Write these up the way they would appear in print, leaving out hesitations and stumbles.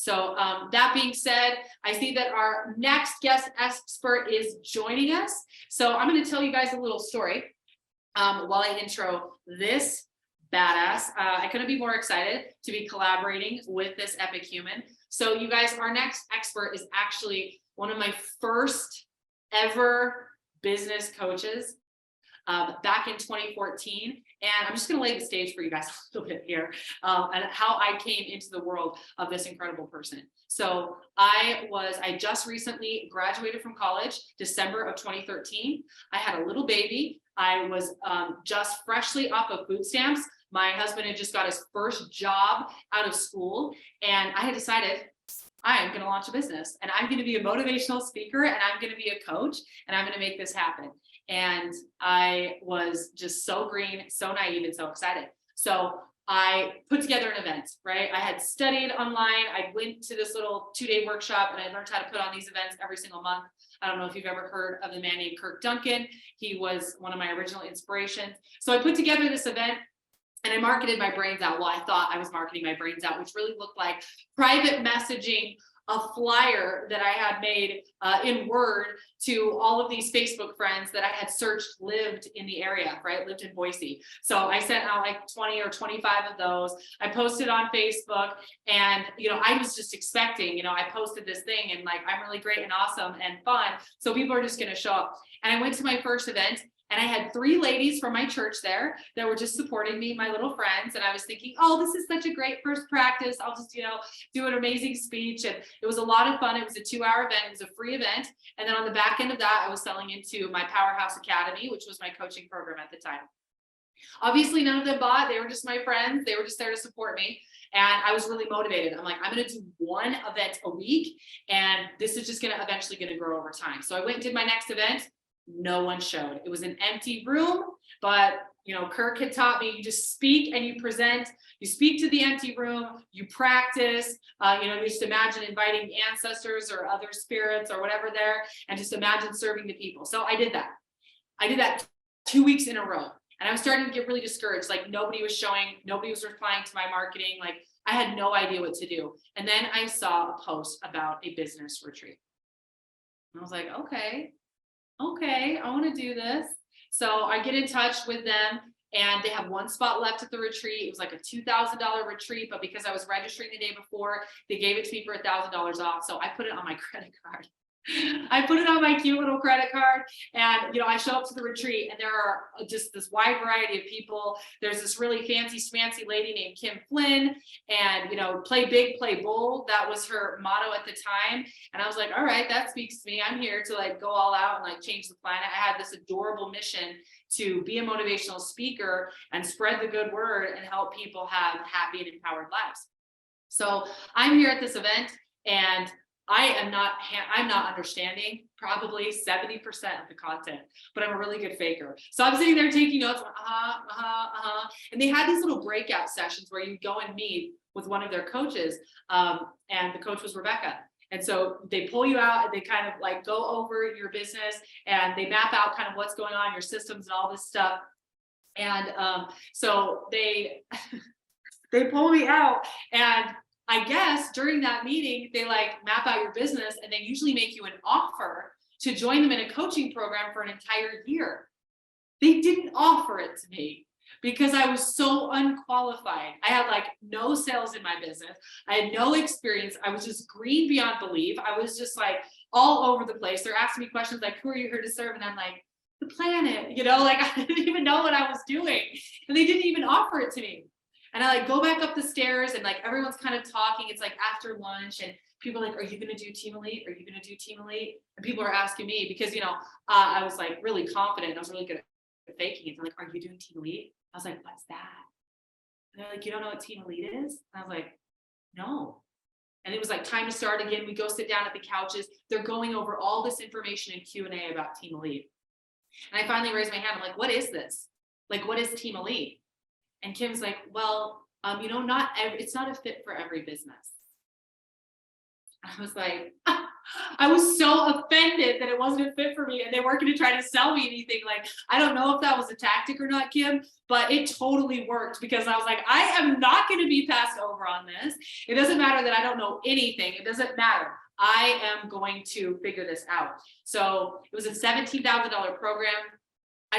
So that being said, I see that our next guest expert is joining us. So I'm going to tell you guys a little story while I intro this badass. I couldn't be more excited to be collaborating with this epic human. So you guys, our next expert is actually one of my first ever business coaches back in 2014. And I'm just going to lay the stage for you guys a little bit here and how I came into the world of this incredible person. So I just recently graduated from college, December of 2013. I had a little baby. I was just freshly off of food stamps. My husband had just got his first job out of school, and I had decided I am going to launch a business, and I'm going to be a motivational speaker, and I'm going to be a coach, and I'm going to make this happen. And I was just so green, so naive, and so excited. So I put together an event, right? I had studied online. I went to this little 2-day workshop, and I learned how to put on these events every single month. I don't know if you've ever heard of the man named Kirk Duncan. He was one of my original inspirations. So I put together this event, and I marketed my brains out. Well, I thought I was marketing my brains out, which really looked like private messaging, a flyer that I had made in Word to all of these Facebook friends that I had searched lived in the area, right? Lived in Boise. So I sent out like 20 or 25 of those. I posted on Facebook, and, I was just expecting, I posted this thing and like, I'm really great and awesome and fun. So people are just going to show up. And I went to my first event, and I had 3 ladies from my church there that were just supporting me, my little friends. And I was thinking, oh, this is such a great first practice. I'll just, do an amazing speech. And it was a lot of fun. It was a 2-hour event. It was a free event. And then on the back end of that, I was selling into my Powerhouse Academy, which was my coaching program at the time. Obviously, none of them bought. They were just my friends. They were just there to support me. And I was really motivated. I'm like, I'm going to do 1 event a week. And this is just eventually going to grow over time. So I went and did my next event. No one showed. It was an empty room, but Kirk had taught me, you just speak and you present, you speak to the empty room, you practice, you just imagine inviting ancestors or other spirits or whatever there, and just imagine serving the people. So I did that 2 weeks in a row, and I was starting to get really discouraged. Like, nobody was showing, nobody was replying to my marketing. Like, I had no idea what to do. And then I saw a post about a business retreat, and I was like, okay, I want to do this. So I get in touch with them, and they have 1 spot left at the retreat. It was like a $2,000 retreat, but because I was registering the day before, they gave it to me for $1,000 off. So I put it on my credit card. I put it on my cute little credit card, and I show up to the retreat, and there are just this wide variety of people. There's this really fancy schmancy lady named Flynn, and play big, play bold. That was her motto at the time. And I was like, all right, that speaks to me. I'm here to like go all out and like change the planet. I had this adorable mission to be a motivational speaker and spread the good word and help people have happy and empowered lives. So I'm here at this event, and I'm not understanding probably 70% of the content, but I'm a really good faker. So I'm sitting there taking notes, and they had these little breakout sessions where you go and meet with one of their coaches, and the coach was Rebecca. And so they pull you out, and they kind of like go over your business, and they map out kind of what's going on, your systems and all this stuff. And so they pull me out, and I guess during that meeting, they like map out your business, and they usually make you an offer to join them in a coaching program for an entire year. They didn't offer it to me because I was so unqualified. I had like no sales in my business. I had no experience. I was just green beyond belief. I was just like all over the place. They're asking me questions like, who are you here to serve? And I'm like, the planet, like I didn't even know what I was doing. And they didn't even offer it to me. And I like go back up the stairs, and like everyone's kind of talking. It's like after lunch, and people are like, are you going to do Team Elite? Are you going to do Team Elite? And people are asking me because, I was like really confident. I was really good at faking it. They're like, are you doing Team Elite? I was like, what's that? And they're like, you don't know what Team Elite is? And I was like, no. And it was like time to start again. We go sit down at the couches. They're going over all this information in Q&A about Team Elite. And I finally raised my hand. I'm like, what is this? Like, what is Team Elite? And Kim's like, well, it's not a fit for every business. I was like, I was so offended that it wasn't a fit for me and they weren't going to try to sell me anything. Like, I don't know if that was a tactic or not, Kim, but it totally worked because I was like, I am not going to be passed over on this. It doesn't matter that I don't know anything. It doesn't matter. I am going to figure this out. So it was a $17,000 program. I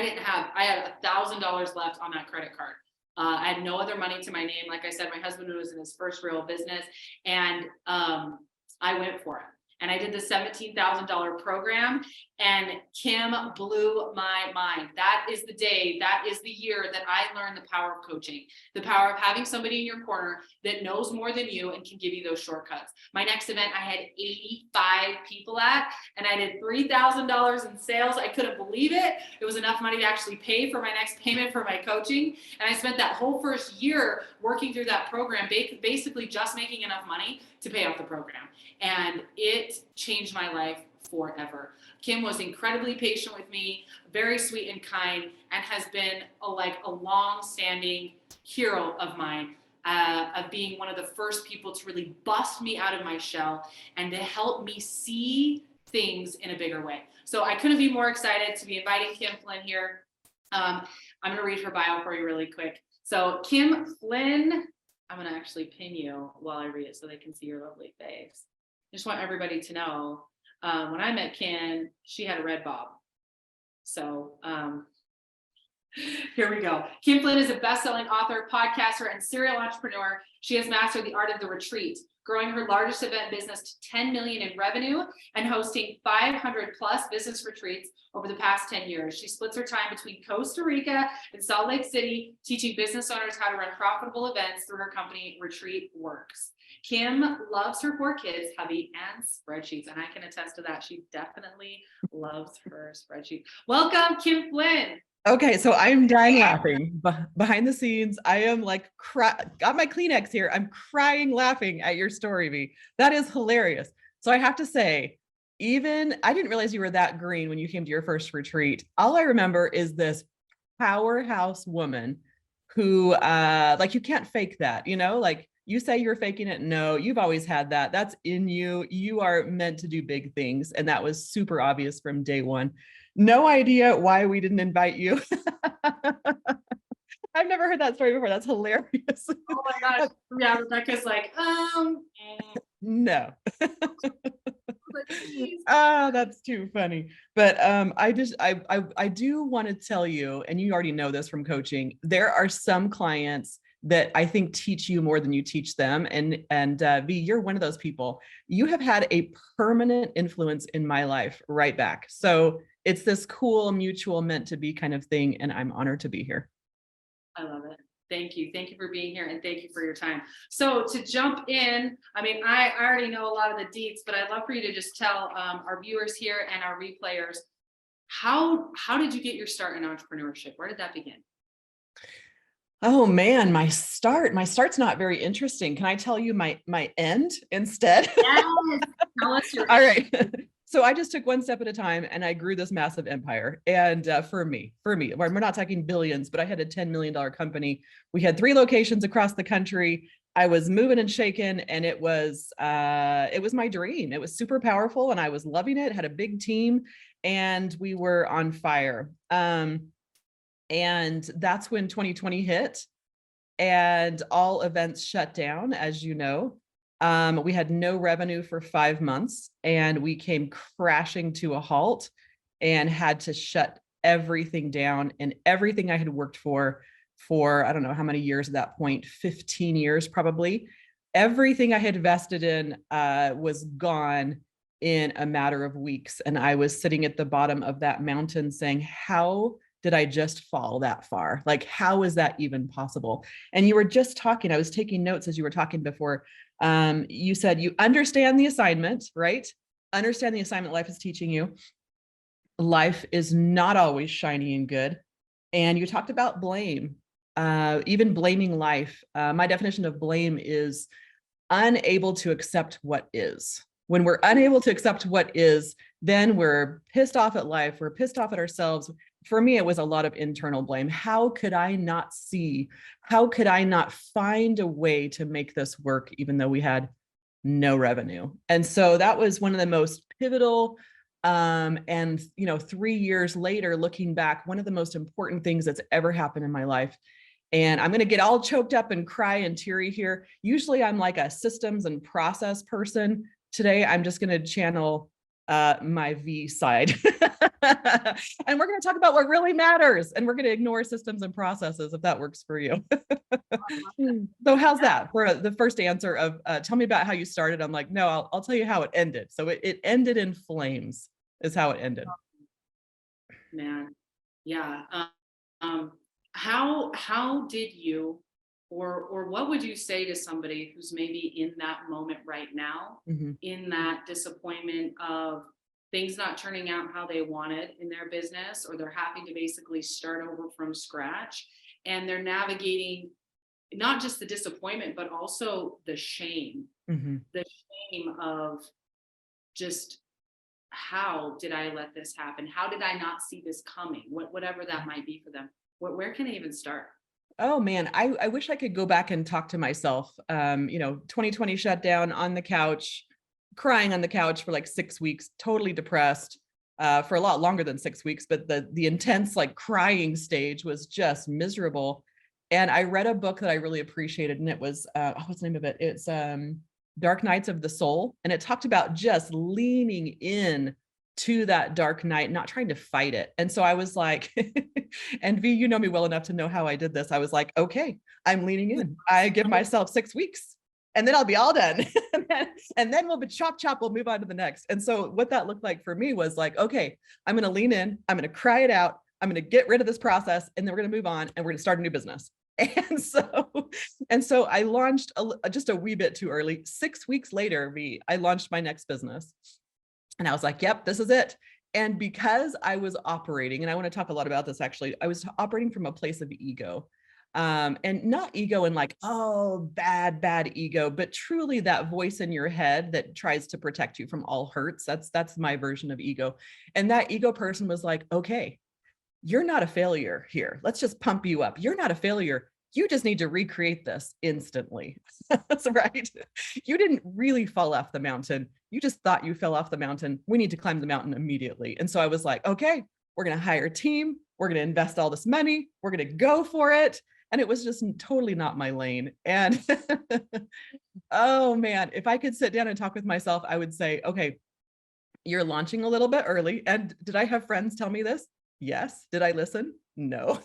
had $1,000 left on that credit card. I had no other money to my name. Like I said, my husband was in his first real business, and I went for it. And I did the $17,000 program, and Kim blew my mind. That is the day, that is the year that I learned the power of coaching, the power of having somebody in your corner that knows more than you and can give you those shortcuts. My next event, I had 85 people at, and I did $3,000 in sales. I couldn't believe it. It was enough money to actually pay for my next payment for my coaching. And I spent that whole first year working through that program, basically just making enough money to pay off the program. And it changed my life forever. Kim was incredibly patient with me, very sweet and kind, and has been a long-standing hero of mine, of being one of the first people to really bust me out of my shell and to help me see things in a bigger way. So I couldn't be more excited to be inviting Kim Flynn here. I'm going to read her bio for you really quick. So Kim Flynn, I'm going to actually pin you while I read it so they can see your lovely face. I just want everybody to know, when I met Kim, she had a red bob. So here we go. Kim Flynn is a best-selling author, podcaster, and serial entrepreneur. She has mastered the art of the retreat, growing her largest event business to 10 million in revenue and hosting 500 plus business retreats over the past 10 years. She splits her time between Costa Rica and Salt Lake City, teaching business owners how to run profitable events through her company, Retreat Works. Kim loves her 4 kids, hubby, and spreadsheets, and I can attest to that. She definitely loves her spreadsheet. Welcome, Kim Flynn. Okay, so I'm dying laughing. Behind the scenes, I am like, got my Kleenex here. I'm crying laughing at your story, V. That is hilarious. So I have to say, I didn't realize you were that green when you came to your first retreat. All I remember is this powerhouse woman who, you can't fake that, like you say you're faking it. No, you've always had that. That's in you. You are meant to do big things. And that was super obvious from day one. No idea why we didn't invite you. I've never heard that story before. That's hilarious. Oh my gosh. Yeah, Rebecca's like, no. Oh, that's too funny. But I do want to tell you, and you already know this from coaching, there are some clients that I think teach you more than you teach them. And V, you're one of those people. You have had a permanent influence in my life right back. So it's this cool, mutual, meant to be kind of thing. And I'm honored to be here. I love it. Thank you. Thank you for being here, and thank you for your time. So to jump in, I mean, I already know a lot of the deets, but I'd love for you to just tell our viewers here and our replayers, how did you get your start in entrepreneurship? Where did that begin? Oh man, my start's not very interesting. Can I tell you my end instead? Yes. Tell us your All right. So I just took one step at a time and I grew this massive empire. And for me, we're not talking billions, but I had a $10 million company. We had 3 locations across the country. I was moving and shaking, and it was my dream. It was super powerful and I was loving it, had a big team, and we were on fire. And that's when 2020 hit and all events shut down, as you know. We had no revenue for 5 months, and we came crashing to a halt and had to shut everything down. And everything I had worked for I don't know how many years at that point, 15 years probably, everything I had invested in was gone in a matter of weeks. And I was sitting at the bottom of that mountain saying, how did I just fall that far? Like, how is that even possible? And you were just talking, I was taking notes as you were talking before. You said you understand the assignment, right? Understand the assignment life is teaching you. Life is not always shiny and good. And you talked about blame, even blaming life. My definition of blame is unable to accept what is. When we're unable to accept what is, then we're pissed off at life. We're pissed off at ourselves. For me, it was a lot of internal blame. How could I not see? How could I not find a way to make this work, even though we had no revenue. And so that was one of the most pivotal, and 3 years later, looking back, one of the most important things that's ever happened in my life. And I'm going to get all choked up and cry and teary here. Usually I'm like a systems and process person. Today, I'm just going to channel my V side. And we're going to talk about what really matters. And we're going to ignore systems and processes if that works for you. So how's that for the first answer of tell me about how you started? I'm like, no, I'll tell you how it ended. So it ended in flames is how it ended. Man, yeah. How did you, or what would you say to somebody who's maybe in that moment right now, Mhm. in that disappointment of things not turning out how they wanted in their business, or they're having to basically start over from scratch, and they're navigating not just the disappointment, but also the Mhm. shame of just, how did I let this happen? How did I not see this coming? Whatever that might be for them. Where can I even start? Oh man, I wish I could go back and talk to myself. 2020 shut down on the couch, crying on the couch for like 6 weeks, totally depressed, for a lot longer than 6 weeks, but the intense like crying stage was just miserable. And I read a book that I really appreciated, and it was what's the name of it? It's Dark Nights of the Soul, and it talked about just leaning in to that dark night, not trying to fight it. And so I was like, and V, you know me well enough to know how I did this. I was like, okay, I'm leaning in. I give myself 6 weeks and then I'll be all done. And then we'll be chop, chop, we'll move on to the next. And so what that looked like for me was like, okay, I'm going to lean in, I'm going to cry it out, I'm going to get rid of this process, and then we're going to move on and we're going to start a new business. And so I launched just a wee bit too early. 6 weeks later, V, I launched my next business. And I was like, yep, this is it. And because I was operating, and I want to talk a lot about this actually, I was operating from a place of ego. And not ego in like, oh, bad ego, but truly that voice in your head that tries to protect you from all hurts. That's my version of ego. And that ego person was like, okay, you're not a failure here. Let's just pump you up. You're not a failure. You just need to recreate this instantly. That's right. You didn't really fall off the mountain. You just thought you fell off the mountain. We need to climb the mountain immediately. And so I was like, okay, we're going to hire a team. We're going to invest all this money. We're going to go for it. And it was just totally not my lane. And oh man, if I could sit down and talk with myself, I would say, okay, you're launching a little bit early. And did I have friends tell me this? Yes. Did I listen? No.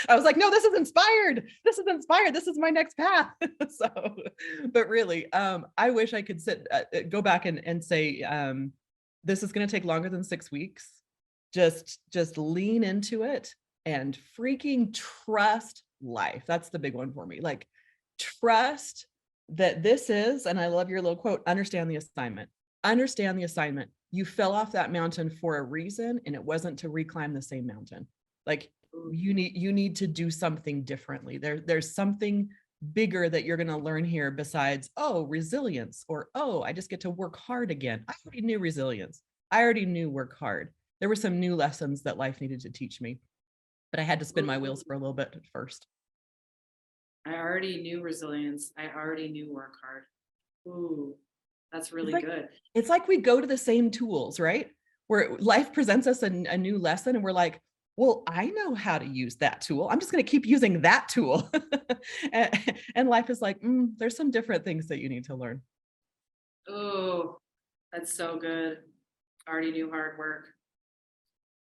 I was like, no, this is inspired. This is inspired. This is my next path. So, but really, I wish I could go back and say, this is going to take longer than 6 weeks. Just lean into it and freaking trust life. That's the big one for me. Like trust that this is, and I love your little quote, understand the assignment. Understand the assignment. You fell off that mountain for a reason, and it wasn't to reclimb the same mountain. Like you need to do something differently. There's something bigger that you're going to learn here besides, oh, resilience, or, oh, I just get to work hard again. I already knew resilience. I already knew work hard. There were some new lessons that life needed to teach me, but I had to spin my wheels for a little bit at first. I already knew resilience. I already knew work hard. Ooh, that's really good. It's like we go to the same tools, right? Where life presents us a new lesson and we're like, well, I know how to use that tool. I'm just going to keep using that tool. And life is like, there's some different things that you need to learn. Oh, that's so good. Already knew hard work.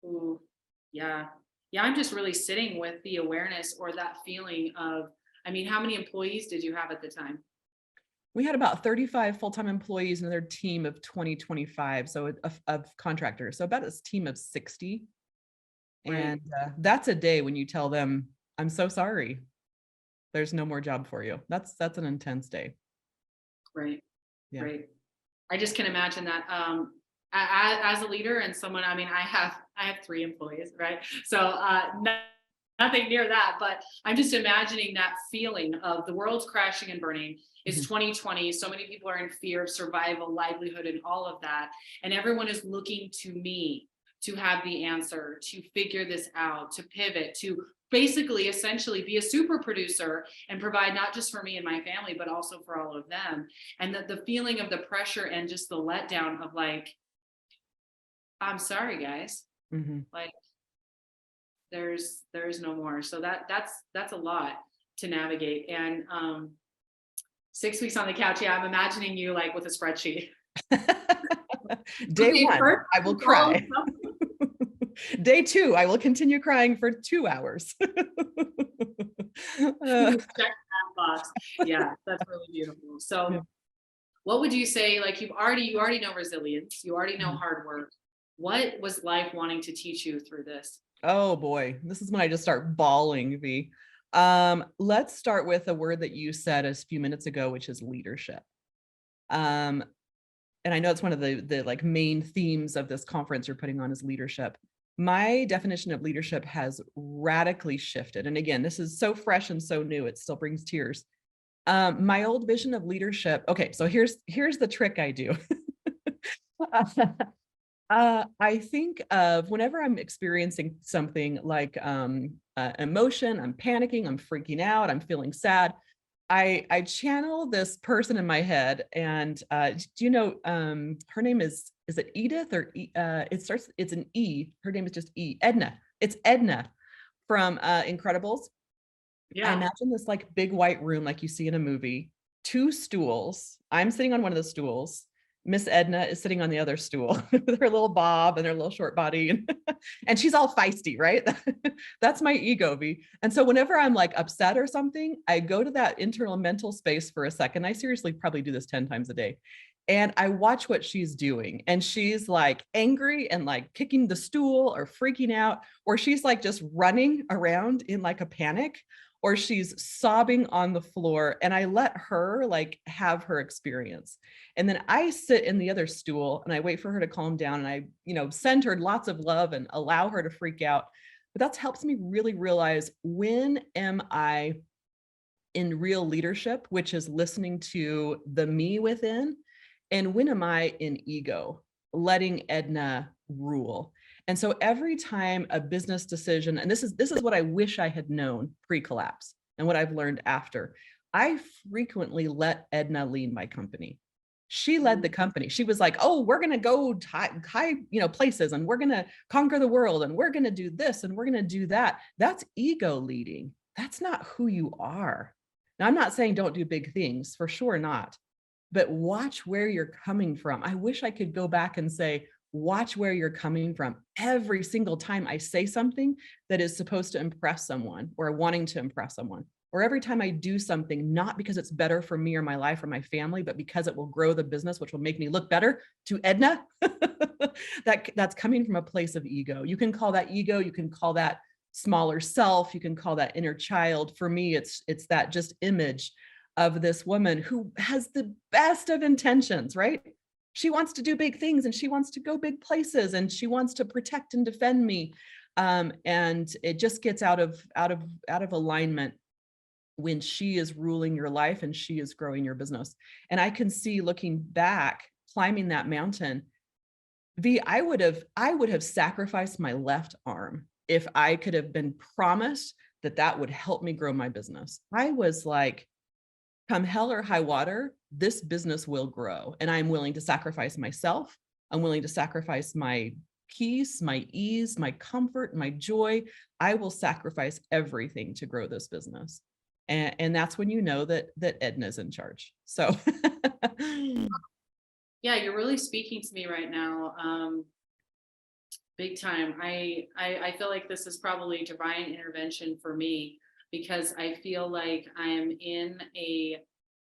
Ooh, yeah. Yeah, I'm just really sitting with the awareness or that feeling of, I mean, how many employees did you have at the time? We had about 35 full-time employees and their team of 20-25, so of contractors. So about a team of 60. Right. And that's a day when you tell them, I'm so sorry. There's no more job for you. That's an intense day. Right. Yeah. Right. I just can imagine that. As a leader and someone, I mean, I have 3 employees, right? So nothing near that, but I'm just imagining that feeling of the world's crashing and burning. It's 2020. So many people are in fear of survival, livelihood, and all of that. And everyone is looking to me to have the answer, to figure this out, to pivot, to basically essentially be a super producer and provide not just for me and my family, but also for all of them. And that the feeling of the pressure and just the letdown of like, I'm sorry, guys, Mhm. like there's no more. So that's a lot to navigate. And 6 weeks on the couch. Yeah, I'm imagining you like with a spreadsheet. Day Okay, one, first, I will all cry. Day two, I will continue crying for 2 hours. check that box. Yeah, that's really beautiful. Yeah. So what would you say, like you already know resilience, you already know Mhm. hard work. What was life wanting to teach you through this? Oh boy, this is when I just start bawling, V. Let's start with a word that you said a few minutes ago, which is leadership. Um, and I know it's one of the like main themes of this conference you're putting on is leadership. My definition of leadership has radically shifted. And again, this is so fresh and so new, it still brings tears. My old vision of leadership. Okay, so here's the trick I do. I think of whenever I'm experiencing something like emotion, I'm panicking, I'm freaking out, I'm feeling sad. I channel this person in my head, and do you know her name is it Edith or it's an E. Her name is just E. Edna. It's Edna from Incredibles. I Yeah. imagine this like big white room like you see in a movie, 2 stools. I'm sitting on one of the stools. Miss Edna is sitting on the other stool with her little bob and her little short body. And she's all feisty, right? That's my ego, V. And so whenever I'm like upset or something, I go to that internal mental space for a second. I seriously probably do this 10 times a day. And I watch what she's doing. And she's like angry and like kicking the stool or freaking out, or she's like just running around in like a panic, or she's sobbing on the floor, and I let her like have her experience. And then I sit in the other stool and I wait for her to calm down, and I, send her lots of love and allow her to freak out. But that helps me really realize, when am I in real leadership, which is listening to the me within, and when am I in ego, letting Edna rule? And so every time a business decision, and this is what I wish I had known pre-collapse and what I've learned after, I frequently let Edna lead my company. She led the company. She was like, "Oh, we're going to go high, places, and we're going to conquer the world, and we're going to do this, and we're going to do that." That's ego leading. That's not who you are. Now, I'm not saying don't do big things, for sure not, but watch where you're coming from. I wish I could go back and say, watch where you're coming from every single time I say something that is supposed to impress someone or wanting to impress someone, or every time I do something, not because it's better for me or my life or my family, but because it will grow the business, which will make me look better to Edna. That's coming from a place of ego. You can call that ego, you can call that smaller self, you can call that inner child. For me, it's that just image of this woman who has the best of intentions, right? She wants to do big things, and she wants to go big places, and she wants to protect and defend me. And it just gets out of alignment when she is ruling your life and she is growing your business. And I can see, looking back, climbing that mountain, V, I would have sacrificed my left arm if I could have been promised that that would help me grow my business. I was like, come hell or high water, this business will grow. And I'm willing to sacrifice myself. I'm willing to sacrifice my peace, my ease, my comfort, my joy. I will sacrifice everything to grow this business. And that's when you know that Edna's in charge. So Yeah, you're really speaking to me right now. Big time. I feel like this is probably divine intervention for me, because I feel like I'm in a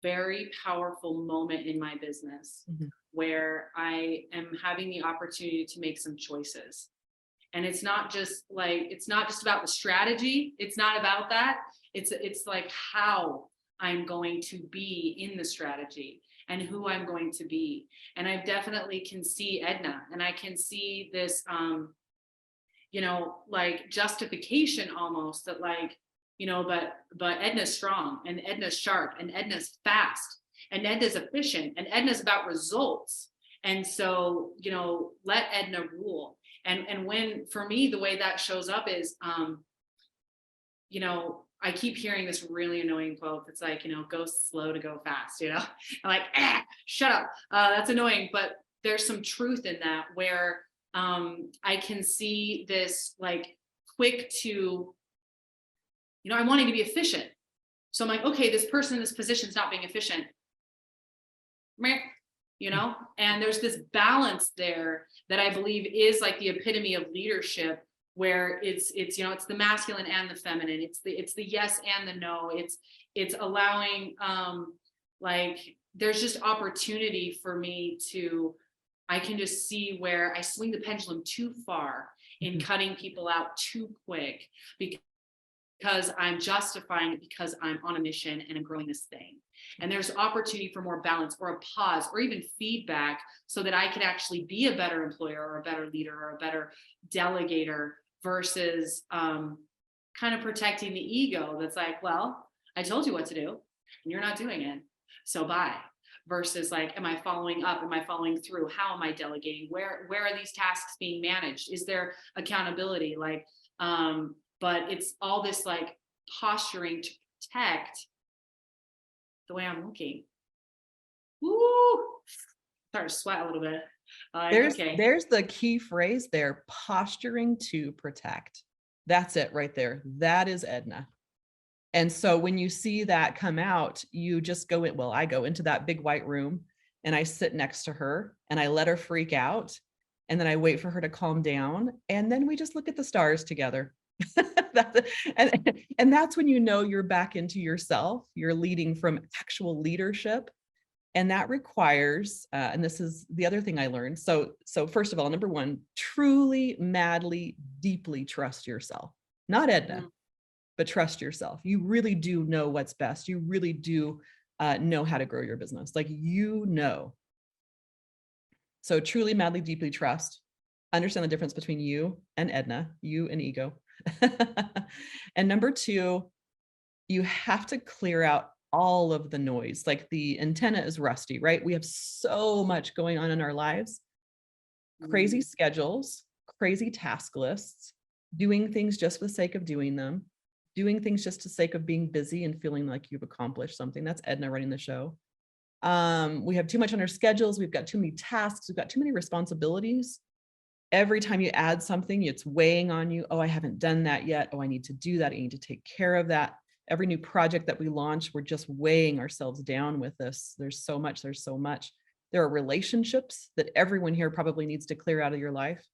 very powerful moment in my business Mhm. where I am having the opportunity to make some choices. And it's not just about the strategy. It's not about that. It's like how I'm going to be in the strategy and who I'm going to be. And I definitely can see Edna, and I can see this like justification almost, that like, but Edna's strong, and Edna's sharp, and Edna's fast, and Edna's efficient, and Edna's about results. And so, let Edna rule. And when, for me, the way that shows up is I keep hearing this really annoying quote that's like, go slow to go fast, I'm like, shut up. That's annoying. But there's some truth in that where I can see this like quick to, I'm wanting to be efficient. So I'm like, okay, this person in this position is not being efficient. Meh, and there's this balance there that I believe is like the epitome of leadership, where it's the masculine and the feminine. It's the yes and the no. It's allowing like there's just opportunity for me to, I can just see where I swing the pendulum too far in cutting people out too quick because I'm justifying it because I'm on a mission and I'm growing this thing. And there's opportunity for more balance or a pause or even feedback so that I could actually be a better employer or a better leader or a better delegator versus kind of protecting the ego that's like, well, I told you what to do and you're not doing it. So bye. Versus like, am I following up? Am I following through? How am I delegating? Where are these tasks being managed? Is there accountability? Like, but it's all this like posturing to protect the way I'm looking. Woo! Start to sweat a little bit. There's the key phrase there, posturing to protect. That's it right there. That is Edna. And so when you see that come out, you just go in, well, I go into that big white room and I sit next to her and I let her freak out. And then I wait for her to calm down. And then we just look at the stars together. and that's when you're back into yourself. You're leading from actual leadership. And that requires, and this is the other thing I learned. So first of all, number one, truly, madly, deeply trust yourself. Not Edna, but trust yourself. You really do know what's best. You really do know how to grow your business. Like, So truly, madly, deeply trust. Understand the difference between you and Edna, you and ego. And number two, you have to clear out all of the noise. Like, the antenna is rusty, right? We have so much going on in our lives, crazy schedules, crazy task lists, doing things just for the sake of doing them, doing things just for the sake of being busy and feeling like you've accomplished something. That's Edna running the show. We have too much on our schedules. We've got too many tasks. We've got too many responsibilities. Every time you add something, it's weighing on you. Oh, I haven't done that yet. Oh, I need to do that. I need to take care of that. Every new project that we launch, we're just weighing ourselves down with this. There's so much. There are relationships that everyone here probably needs to clear out of your life.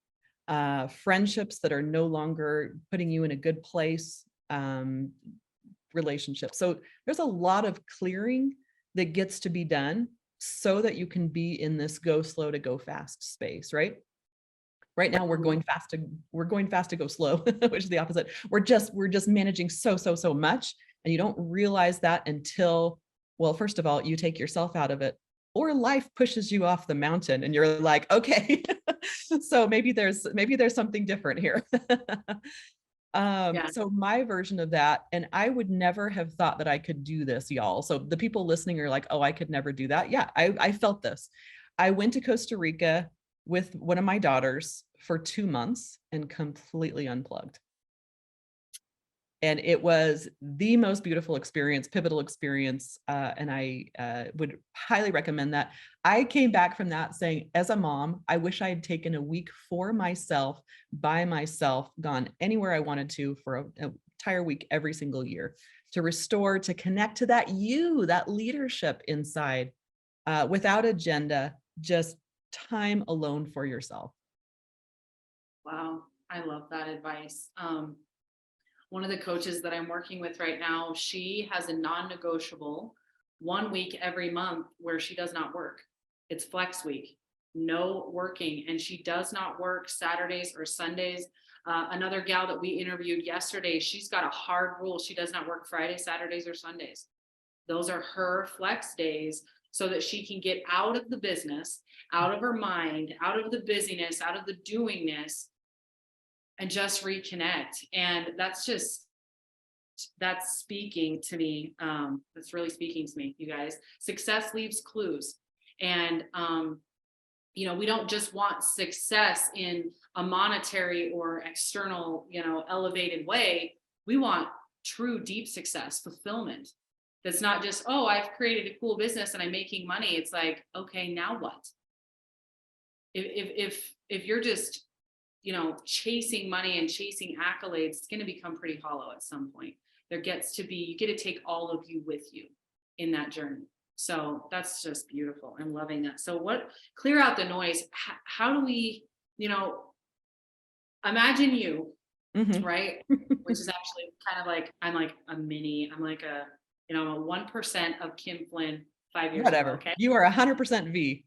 Friendships that are no longer putting you in a good place. Relationships. So there's a lot of clearing that gets to be done so that you can be in this go slow to go fast space, right? Right now we're going fast to go slow, which is the opposite. We're just managing so much, and you don't realize that until, well, first of all, you take yourself out of it, or life pushes you off the mountain and you're like, okay, so maybe there's something different here. So my version of that, and I would never have thought that I could do this, y'all. So the people listening are like, oh, I could never do that. Yeah, I felt this. I went to Costa Rica with one of my daughters for 2 months and completely unplugged. And it was the most beautiful experience, pivotal experience. And I would highly recommend that. I came back from that saying, as a mom, I wish I had taken a week for myself, by myself, gone anywhere I wanted to for an entire week every single year, to restore, to connect to that leadership inside, without agenda, just time alone for yourself. Wow, I love that advice. One of the coaches that I'm working with right now, she has a non-negotiable 1 week every month where she does not work. It's flex week, no working, and she does not work Saturdays or Sundays. Another gal that we interviewed yesterday, she's got a hard rule. She does not work Fridays, Saturdays, or Sundays. Those are her flex days, so that she can get out of the business, out of her mind, out of the busyness, out of the doingness, and just reconnect. And that's speaking to me. That's really speaking to me, you guys. Success leaves clues. And, we don't just want success in a monetary or external, elevated way. We want true deep success, fulfillment. That's not just, oh, I've created a cool business and I'm making money. It's like, okay, now what? If you're just, chasing money and chasing accolades, it's going to become pretty hollow at some point. There gets to be, you get to take all of you with you in that journey. So that's just beautiful. I'm loving that. So clear out the noise. How do we, imagine you, right? Which is actually kind of like, I'm like a 1% of Kim Flynn 5 years Whatever. ago. Okay. You are 100% V.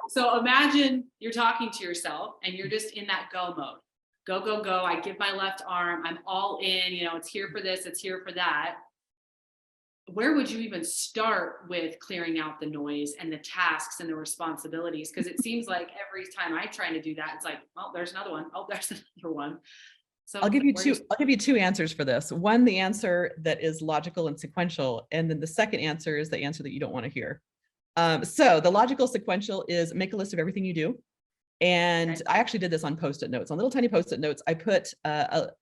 So imagine you're talking to yourself and you're just in that go mode. Go, go, go. I give my left arm. I'm all in, it's here for this. It's here for that. Where would you even start with clearing out the noise and the tasks and the responsibilities? Because it seems like every time I try to do that, it's like, oh, there's another one. Oh, there's another one. So I'll give you two answers for this. One, the answer that is logical and sequential. And then the second answer is the answer that you don't want to hear. So the logical sequential is make a list of everything you do. And okay. I actually did this on Post-it notes, on little tiny Post-it notes. I put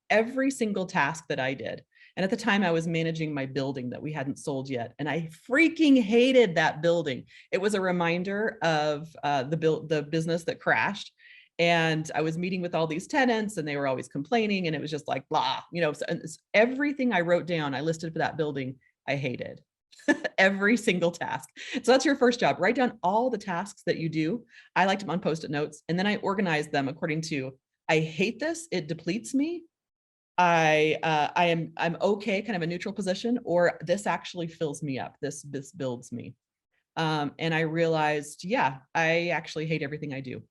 every single task that I did. And at the time I was managing my building that we hadn't sold yet. And I freaking hated that building. It was a reminder of the business that crashed. And I was meeting with all these tenants and they were always complaining. And it was just like, blah, so everything I wrote down, I listed for that building, I hated. Every single task. So that's your first job. Write down all the tasks that you do. I liked them on Post-it notes. And then I organized them according to, I hate this, it depletes me. I'm okay, kind of a neutral position, or this actually fills me up. This builds me. And I realized, yeah, I actually hate everything I do.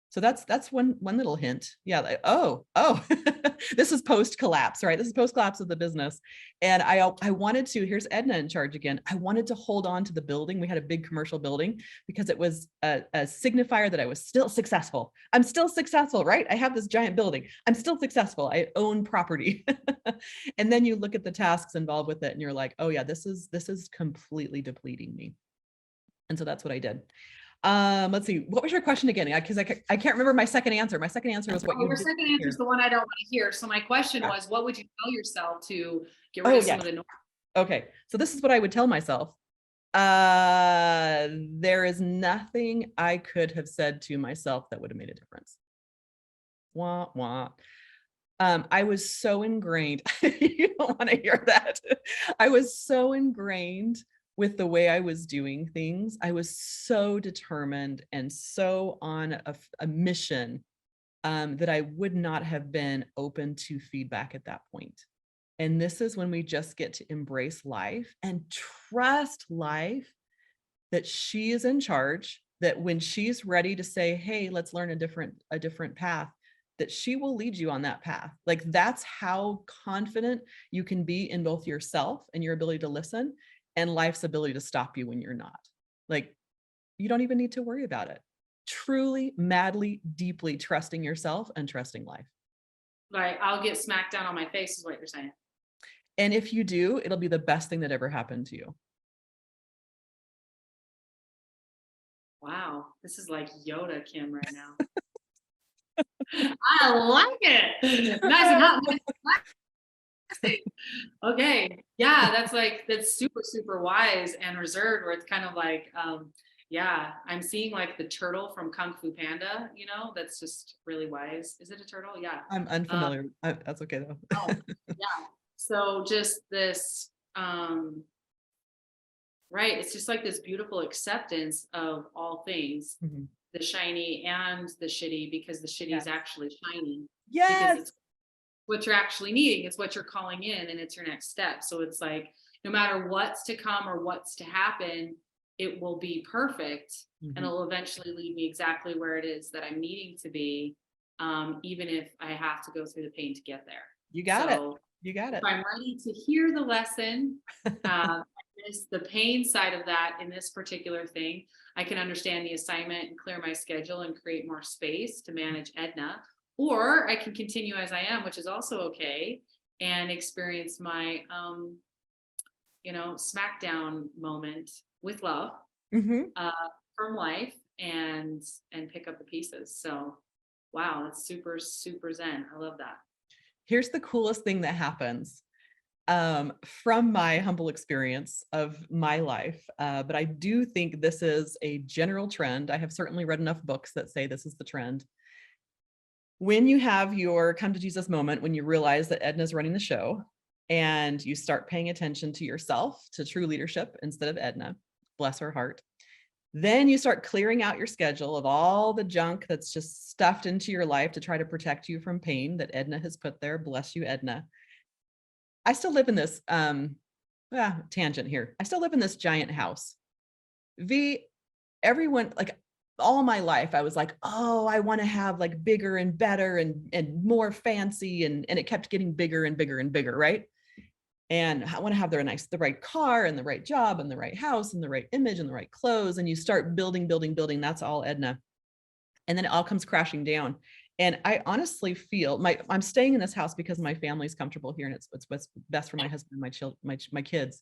So that's one little hint. Yeah. Like, oh, this is post collapse, right? This is post collapse of the business. And I wanted to, here's Edna in charge again. I wanted to hold on to the building. We had a big commercial building because it was a signifier that I was still successful. I'm still successful, right? I have this giant building. I'm still successful. I own property. And then you look at the tasks involved with it and you're like, oh yeah, this is completely depleting me. And so that's what I did. Let's see. What was your question again? Because I can't remember my second answer. My second answer was what your second answer is the one I don't want to hear. So my question was, what would you tell yourself to get rid of some of the noise? Okay. So this is what I would tell myself. There is nothing I could have said to myself that would have made a difference. Wah, wah. I was so ingrained. You don't want to hear that. I was so ingrained with the way I was doing things. I was so determined and so on a mission that I would not have been open to feedback at that point. And this is when we just get to embrace life and trust life that she is in charge, that when she's ready to say, hey, let's learn a different path, that she will lead you on that path. Like that's how confident you can be in both yourself and your ability to listen and life's ability to stop you when you're not. Like, you don't even need to worry about it. Truly, madly, deeply trusting yourself and trusting life. Right. I'll get smacked down on my face is what you're saying. And if you do, it'll be the best thing that ever happened to you. Wow. This is like Yoda Kim right now. I like it. Nice and hot. Okay. Yeah, that's super, super wise and reserved, where it's kind of like, yeah, I'm seeing like the turtle from Kung Fu Panda, that's just really wise. Is it a turtle? Yeah. I'm unfamiliar. That's okay though. Oh, yeah. So just this, right. It's just like this beautiful acceptance of all things, the shiny and the shitty, because the shitty is actually shiny. Yes. Because it's what you're actually needing. It's what you're calling in, and it's your next step. So it's like, no matter what's to come or what's to happen, it will be perfect. And it'll eventually lead me exactly where it is that I'm needing to be. Even if I have to go through the pain to get there. You got it. You got it. If I'm ready to hear the lesson, the pain side of that in this particular thing, I can understand the assignment and clear my schedule and create more space to manage Edna. Or I can continue as I am, which is also okay, and experience my, smackdown moment with love from life and pick up the pieces. So, wow, that's super, super zen. I love that. here's the coolest thing that happens from my humble experience of my life. But I do think this is a general trend. I have certainly read enough books that say this is the trend. When you have your come to Jesus moment, when you realize that Edna's running the show and you start paying attention to yourself, to true leadership instead of Edna, bless her heart, then you start clearing out your schedule of all the junk that's just stuffed into your life to try to protect you from pain that Edna has put there. Bless you, Edna. I still live in this tangent here. I still live in this giant house. Everyone, like all my life, I was like, oh, I want to have like bigger and better and more fancy. And it kept getting bigger and bigger and bigger, right? And I want to have the right car and the right job and the right house and the right image and the right clothes. And you start building, building, building. That's all Edna. And then it all comes crashing down. And I honestly feel I'm staying in this house because my family's comfortable here and it's what's best for my husband and my children, my kids.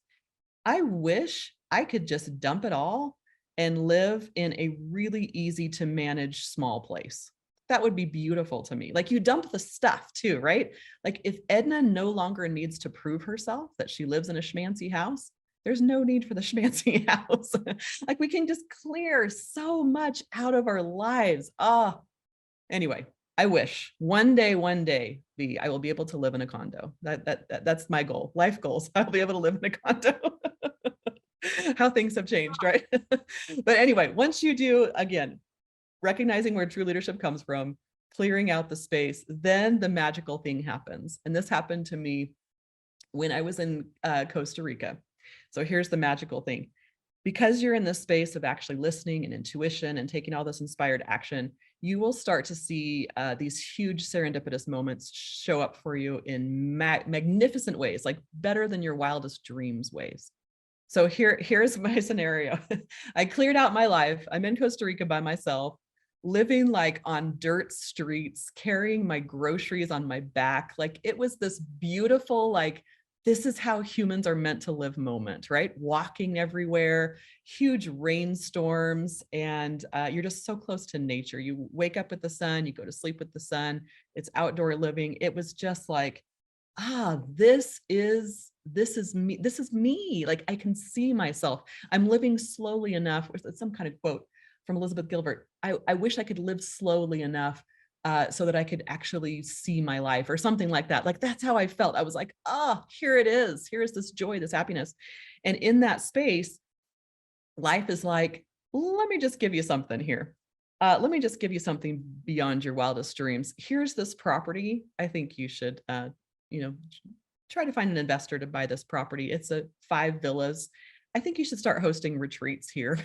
I wish I could just dump it all and live in a really easy to manage small place. That would be beautiful to me. Like you dump the stuff too, right? Like if Edna no longer needs to prove herself that she lives in a schmancy house, there's no need for the schmancy house. Like we can just clear so much out of our lives. Anyway, I wish one day, I will be able to live in a condo. That's my goal. Life goals. I'll be able to live in a condo. How things have changed, right? But anyway, once you do, again, recognizing where true leadership comes from, clearing out the space, then the magical thing happens. And this happened to me when I was in Costa Rica. So here's the magical thing. Because you're in this space of actually listening and intuition and taking all this inspired action, you will start to see these huge serendipitous moments show up for you in magnificent ways, like better than your wildest dreams ways. So here's my scenario. I cleared out my life. I'm in Costa Rica by myself, living like on dirt streets, carrying my groceries on my back. Like it was this beautiful, like, this is how humans are meant to live moment, right? Walking everywhere, huge rainstorms, and you're just so close to nature. You wake up with the sun, you go to sleep with the sun. It's outdoor living. It was just like, this is me. This is me. Like I can see myself. I'm living slowly enough. It's some kind of quote from Elizabeth Gilbert. I wish I could live slowly enough so that I could actually see my life or something like that. Like that's how I felt. I was like, here it is. Here is this joy, this happiness. And in that space, life is like, let me just give you something here. Let me just give you something beyond your wildest dreams. Here's this property. I think you should, try to find an investor to buy this property. It's 5 villas. I think you should start hosting retreats here.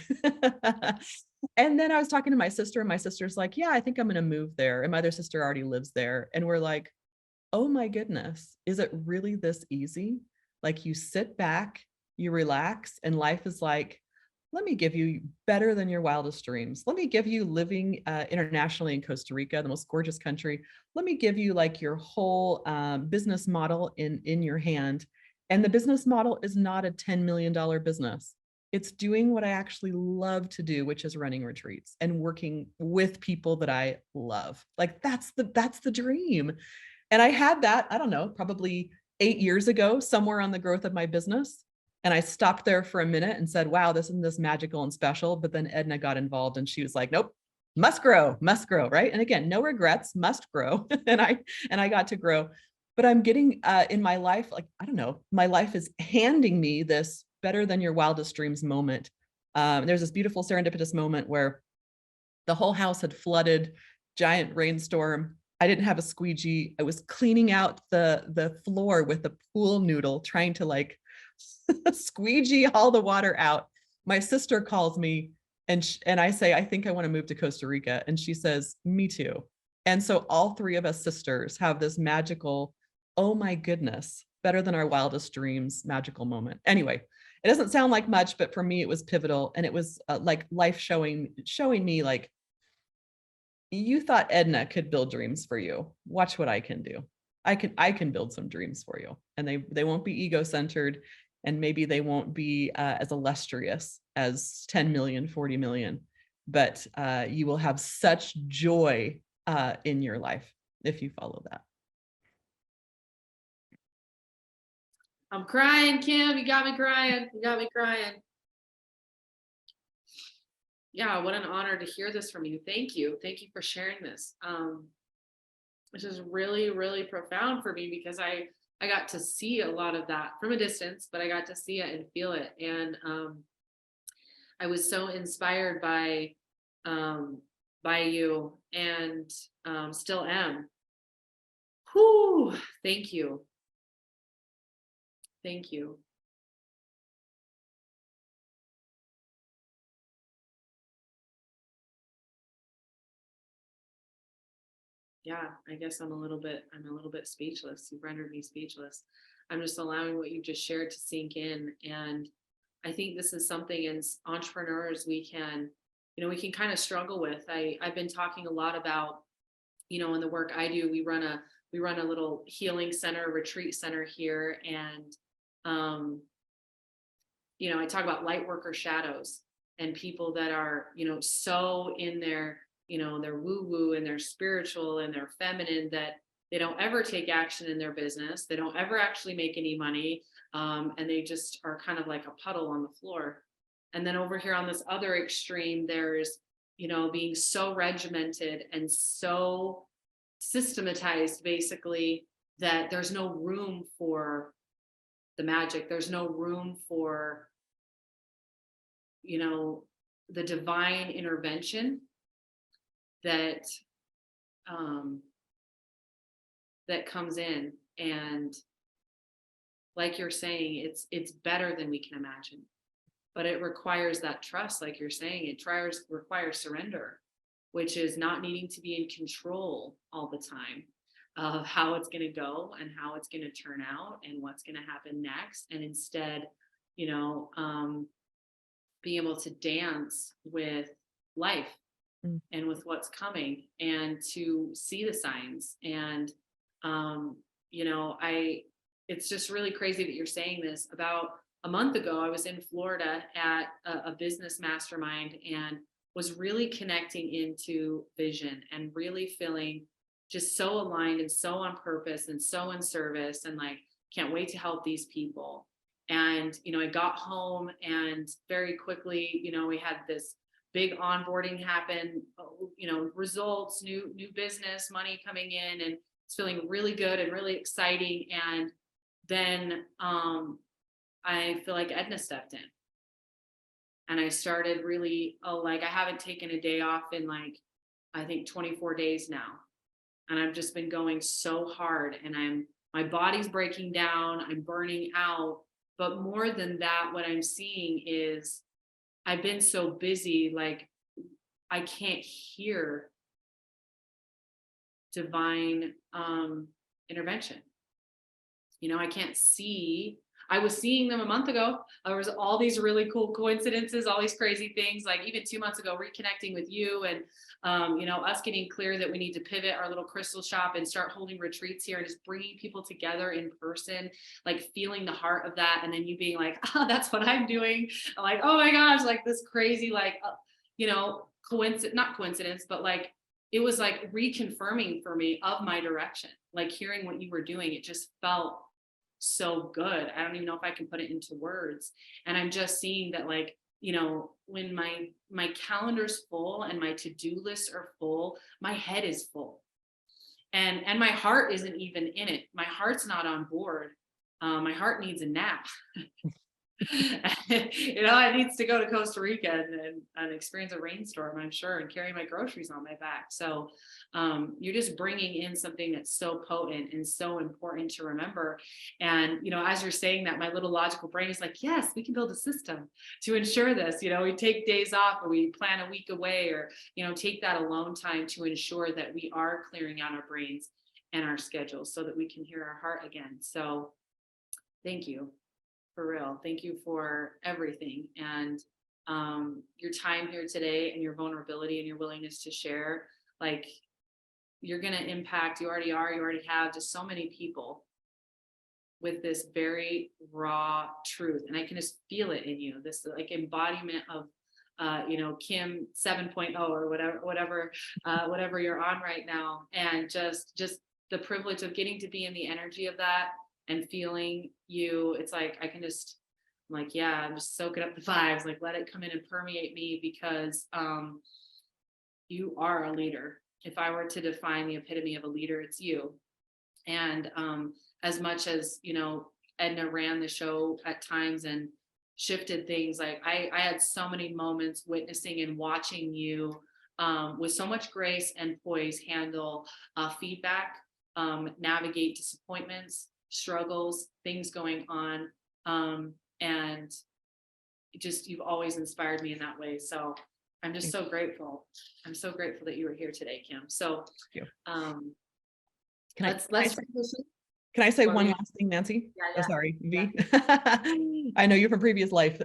And then I was talking to my sister, and my sister's like, yeah, I think I'm going to move there. And my other sister already lives there. And we're like, oh my goodness, is it really this easy? Like you sit back, you relax, and life is like, let me give you better than your wildest dreams. Let me give you living internationally in Costa Rica, the most gorgeous country. Let me give you like your whole business model in your hand. And the business model is not a $10 million business. It's doing what I actually love to do, which is running retreats and working with people that I love. Like that's the dream. And I had that, I don't know, probably 8 years ago, somewhere on the growth of my business. And I stopped there for a minute and said, wow, this isn't this magical and special. But then Edna got involved and she was like, nope, must grow, right? And again, no regrets, must grow. and I got to grow. But I'm getting in my life, like, I don't know, my life is handing me this better than your wildest dreams moment. There's this beautiful serendipitous moment where the whole house had flooded, giant rainstorm. I didn't have a squeegee. I was cleaning out the floor with a pool noodle, trying to like squeegee all the water out. My sister calls me and I say, I think I want to move to Costa Rica. And she says, me too. And so all 3 of us sisters have this magical, oh my goodness, better than our wildest dreams, magical moment. Anyway, it doesn't sound like much, but for me, it was pivotal. And it was like life showing me like, you thought Edna could build dreams for you. Watch what I can do. I can build some dreams for you. And they won't be ego-centered, and maybe they won't be as illustrious as 10 million, 40 million, but you will have such joy in your life if you follow that. I'm crying, Kim. You got me crying. You got me crying. Yeah, what an honor to hear this from you. Thank you. Thank you for sharing this. Which is really, really profound for me because I got to see a lot of that from a distance, but I got to see it and feel it. And I was so inspired by you, and still am. Whew, thank you. Thank you. Yeah, I guess I'm a little bit speechless. You rendered me speechless. I'm just allowing what you just shared to sink in. And I think this is something as entrepreneurs we can, we can kind of struggle with. I've been talking a lot about, in the work I do, we run a little healing center, retreat center here. And I talk about light worker shadows and people that are, so in their, their woo woo and their spiritual and their feminine that they don't ever take action in their business. They don't ever actually make any money. And they just are kind of like a puddle on the floor. And then over here on this other extreme, there's, being so regimented and so systematized, basically, that there's no room for the magic. There's no room for, the divine intervention that that comes in. And like you're saying, it's better than we can imagine, but it requires that trust. Like you're saying, it requires surrender, which is not needing to be in control all the time of how it's going to go and how it's going to turn out and what's going to happen next. And instead, being able to dance with life and with what's coming, and to see the signs. And it's just really crazy that you're saying this. About a month ago, I was in Florida at a business mastermind and was really connecting into vision and really feeling just so aligned and so on purpose and so in service, and like, can't wait to help these people. And, I got home and very quickly, we had this big onboarding happen, results, new business, money coming in, and it's feeling really good and really exciting. And then I feel like Edna stepped in, and I started really, I haven't taken a day off in I think 24 days now. And I've just been going so hard, and my body's breaking down, I'm burning out. But more than that, what I'm seeing is I've been so busy, I can't hear divine intervention. I can't see. I was seeing them a month ago. There was all these really cool coincidences, all these crazy things, like even 2 months ago, reconnecting with you and, us getting clear that we need to pivot our little crystal shop and start holding retreats here and just bringing people together in person, feeling the heart of that. And then you being like, oh, that's what I'm doing. I'm like, oh my gosh, this crazy, not coincidence, but it was reconfirming for me of my direction, hearing what you were doing. It just felt so good. I don't even know if I can put it into words. And I'm just seeing that, when my calendar's full and my to-do lists are full, my head is full, and my heart isn't even in it. My heart's not on board. My heart needs a nap. It needs to go to Costa Rica and experience a rainstorm, I'm sure, and carry my groceries on my back. So you're just bringing in something that's so potent and so important to remember. And, as you're saying that, my little logical brain is like, yes, we can build a system to ensure this. We take days off, or we plan a week away, or, take that alone time to ensure that we are clearing out our brains and our schedules so that we can hear our heart again. So thank you. For real. Thank you for everything, and your time here today, and your vulnerability and your willingness to share. You're going to impact, you already have just so many people with this very raw truth. And I can just feel it in you, this embodiment of Kim 7.0 or whatever you're on right now. And just the privilege of getting to be in the energy of that, and feeling you, it's like, I can just, I'm like, yeah, I'm just soaking up the vibes, like let it come in and permeate me, because you are a leader. If I were to define the epitome of a leader, it's you. And as much as, you know, Edna ran the show at times and shifted things, like I had so many moments witnessing and watching you with so much grace and poise handle feedback, navigate disappointments, struggles, things going on. And just, you've always inspired me in that way. So I'm just so grateful. I'm so grateful that you were here today, Kim. So Thank you. Can let's transition. Can I say What one were you- last thing, Nancy? Yeah, Oh, yeah. sorry, V. I know you're from previous life.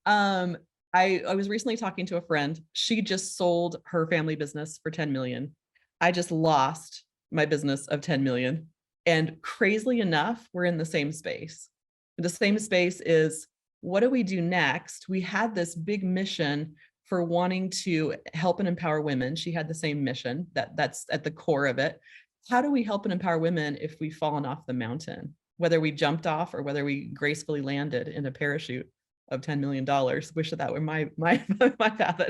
I was recently talking to a friend. She just sold her family business for 10 million. I just lost my business of 10 million. And crazily enough, we're in the same space. The same space is, what do we do next? We had this big mission for wanting to help and empower women. She had the same mission, that's at the core of it. How do we help and empower women if we've fallen off the mountain, whether we jumped off or whether we gracefully landed in a parachute of $10 million? Wish that were my path.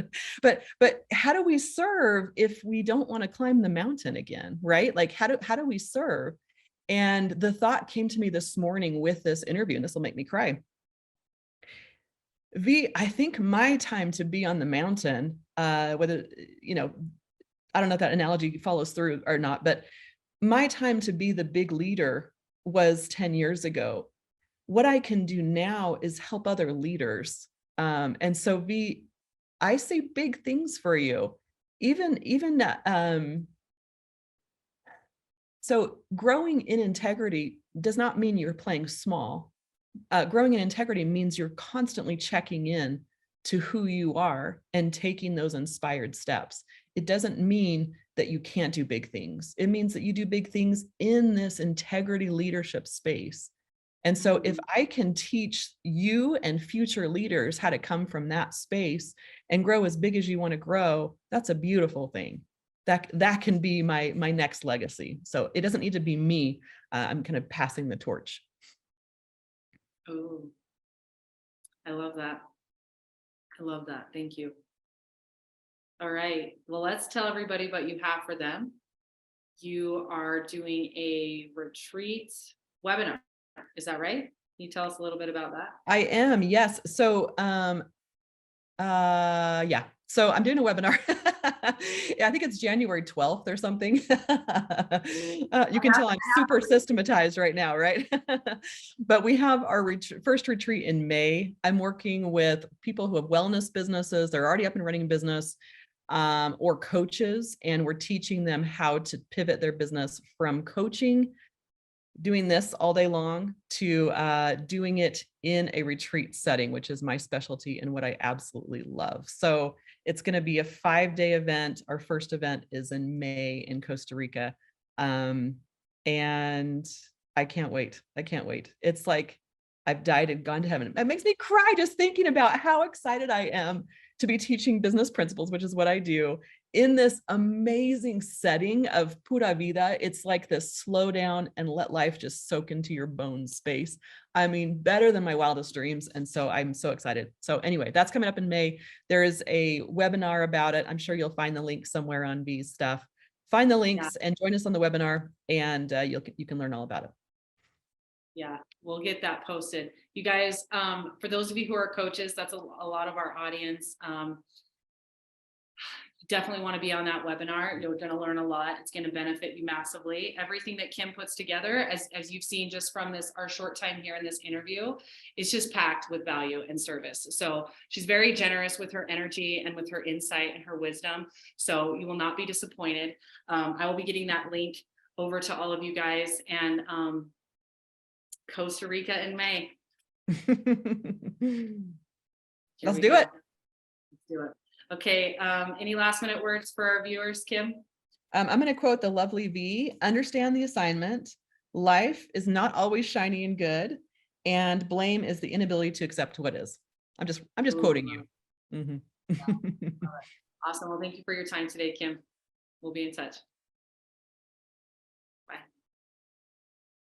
But how do we serve if we don't want to climb the mountain again, right? Like how do we serve? And the thought came to me this morning with this interview, and this will make me cry. V, I think my time to be on the mountain, whether, you know, I don't know if that analogy follows through or not, but my time to be the big leader was 10 years ago. What I can do now is help other leaders. And so V, I say big things for you. So growing in integrity does not mean you're playing small. Growing in integrity means you're constantly checking in to who you are and taking those inspired steps. It doesn't mean that you can't do big things. It means that you do big things in this integrity leadership space. And so if I can teach you and future leaders how to come from that space and grow as big as you want to grow, that's a beautiful thing. That can be my next legacy. So it doesn't need to be me. I'm kind of passing the torch. Oh, I love that. I love that. Thank you. All right. Well, let's tell everybody what you have for them. You are doing a retreat webinar. Is that right? Can you tell us a little bit about that? I am, yes. So yeah. So I'm doing a webinar. I think it's January 12th or something. You can tell I'm super systematized right now, right? But we have our first retreat in May. I'm working with people who have wellness businesses. They're already up and running business, or coaches, and we're teaching them how to pivot their business from coaching, doing this all day long, to doing it in a retreat setting, which is my specialty and what I absolutely love. So it's going to be a 5-day event. Our first event is in May in Costa Rica. And I can't wait. I can't wait. It's like I've died and gone to heaven. It makes me cry just thinking about how excited I am to be teaching business principles, which is what I do, in this amazing setting of pura vida. It's like this slow down and let life just soak into your bones space. I mean, better than my wildest dreams. And so I'm so excited. So anyway, that's coming up in May. There is a webinar about it. I'm sure you'll find the link somewhere on V's stuff. Find the links and join us on the webinar, and you can learn all about it. Yeah, we'll get that posted. You guys, for those of you who are coaches, that's a lot of our audience. Definitely want to be on that webinar. You're going to learn a lot. It's going to benefit you massively. Everything that Kim puts together, as you've seen just from our short time here in this interview, is just packed with value and service. So she's very generous with her energy and with her insight and her wisdom. So you will not be disappointed. I will be getting that link over to all of you guys, and Costa Rica in May. Let's do it. Let's do it. Okay. Any last minute words for our viewers, Kim? I'm going to quote the lovely V. Understand the assignment. Life is not always shiny and good, and blame is the inability to accept what is. I'm just quoting you. Yeah. Awesome. Well, thank you for your time today, Kim. We'll be in touch.